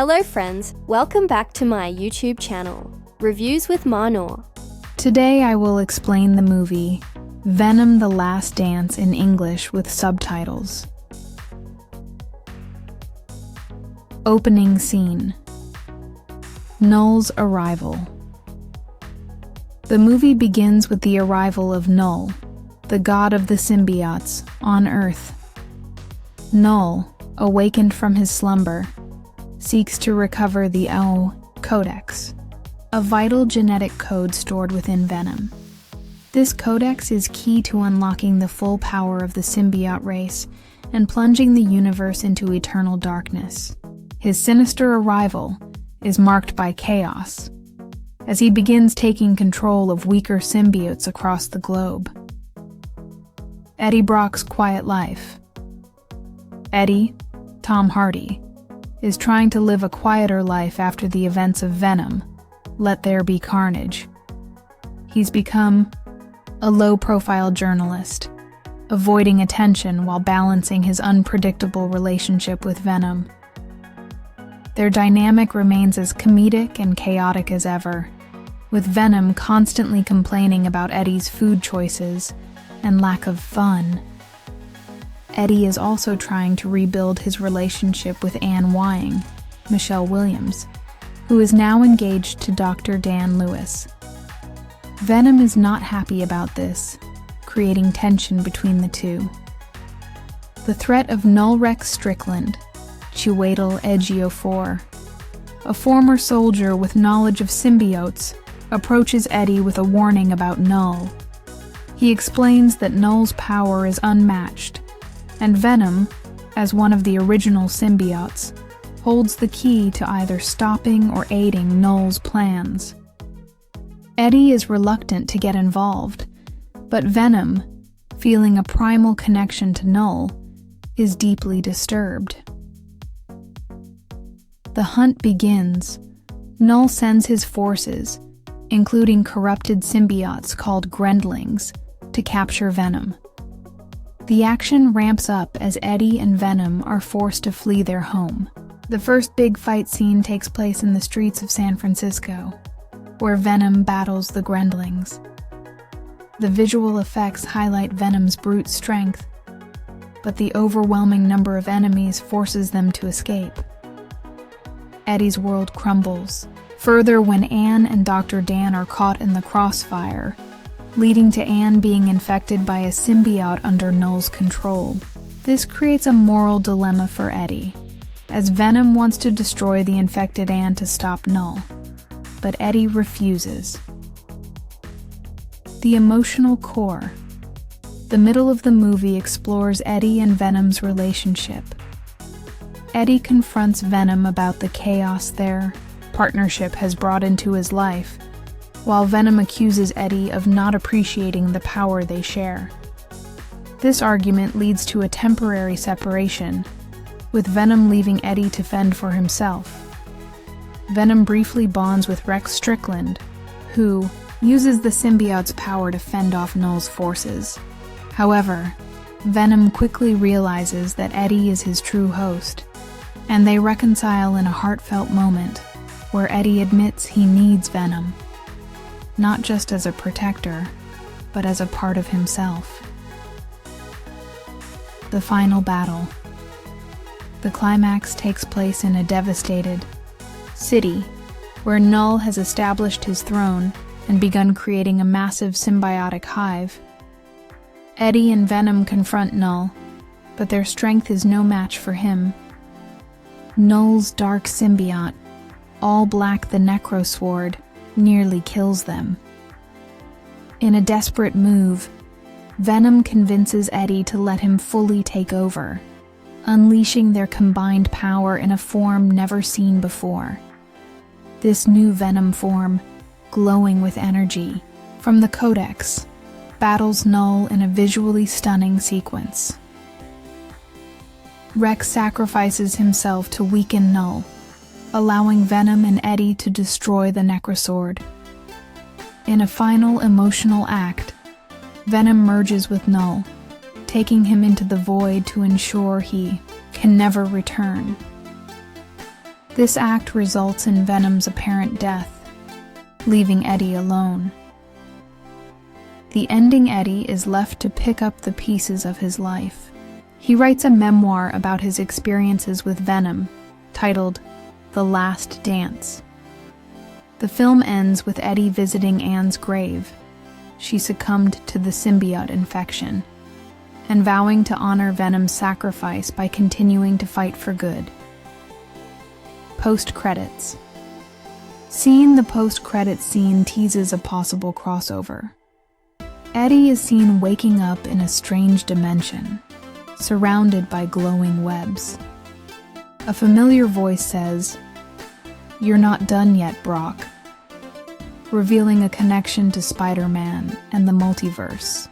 Hello friends, welcome back to my YouTube channel, Reviews with Mahnoor. Today I will explain the movie Venom: The Last Dance in English with subtitles. Opening scene. Null's arrival. The movie begins with the arrival of Null, the god of the symbiotes, on Earth. Null, awakened from his slumber, seeks to recover the Codex, a vital genetic code stored within Venom. This codex is key to unlocking the full power of the symbiote race and plunging the universe into eternal darkness. His sinister arrival is marked by chaos, as he begins taking control of weaker symbiotes across the globe. Eddie Brock's quiet life. Eddie, Tom Hardy, is trying to live a quieter life after the events of Venom: Let There Be Carnage. He's become a low-profile journalist, avoiding attention while balancing his unpredictable relationship with Venom. Their dynamic remains as comedic and chaotic as ever, with Venom constantly complaining about Eddie's food choices and lack of fun. Eddie is also trying to rebuild his relationship with Anne Wying, Michelle Williams, who is now engaged to Dr. Dan Lewis. Venom is not happy about this, creating tension between the two. The threat of Null Rex Strickland, Chiwetel Ejiofor, a former soldier with knowledge of symbiotes, approaches Eddie with a warning about Null. He explains that Null's power is unmatched, and Venom, as one of the original symbiotes, holds the key to either stopping or aiding Null's plans. Eddie is reluctant to get involved, but Venom, feeling a primal connection to Null, is deeply disturbed. The hunt begins. Null sends his forces, including corrupted symbiotes called Grendlings, to capture Venom. The action ramps up as Eddie and Venom are forced to flee their home. The first big fight scene takes place in the streets of San Francisco, where Venom battles the Grendlings. The visual effects highlight Venom's brute strength, but the overwhelming number of enemies forces them to escape. Eddie's world crumbles, further when Anne and Dr. Dan are caught in the crossfire, leading to Anne being infected by a symbiote under Null's control. This creates a moral dilemma for Eddie, as Venom wants to destroy the infected Anne to stop Null, but Eddie refuses. The emotional core. The middle of the movie explores Eddie and Venom's relationship. Eddie confronts Venom about the chaos their partnership has brought into his life, while Venom accuses Eddie of not appreciating the power they share. This argument leads to a temporary separation, with Venom leaving Eddie to fend for himself. Venom briefly bonds with Rex Strickland, who uses the symbiote's power to fend off Null's forces. However, Venom quickly realizes that Eddie is his true host, and they reconcile in a heartfelt moment where Eddie admits he needs Venom, not just as a protector, but as a part of himself. The final battle. The climax takes place in a devastated city, where Null has established his throne and begun creating a massive symbiotic hive. Eddie and Venom confront Null, but their strength is no match for him. Null's dark symbiote, all black the Necrosword, nearly kills them. In a desperate move, Venom convinces Eddie to let him fully take over, unleashing their combined power in a form never seen before. This new Venom form, glowing with energy from the Codex, battles Null in a visually stunning sequence. Rex sacrifices himself to weaken Null, allowing Venom and Eddie to destroy the Necrosword. In a final emotional act, Venom merges with Null, taking him into the void to ensure he can never return. This act results in Venom's apparent death, leaving Eddie alone. The ending Eddie is left to pick up the pieces of his life. He writes a memoir about his experiences with Venom, titled The Last Dance. The film ends with Eddie visiting Anne's grave. She succumbed to the symbiote infection, and vowing to honor Venom's sacrifice by continuing to fight for good. Post-credits. Seeing the post-credits scene teases a possible crossover. Eddie is seen waking up in a strange dimension, surrounded by glowing webs. A familiar voice says, "You're not done yet, Brock," revealing a connection to Spider-Man and the multiverse.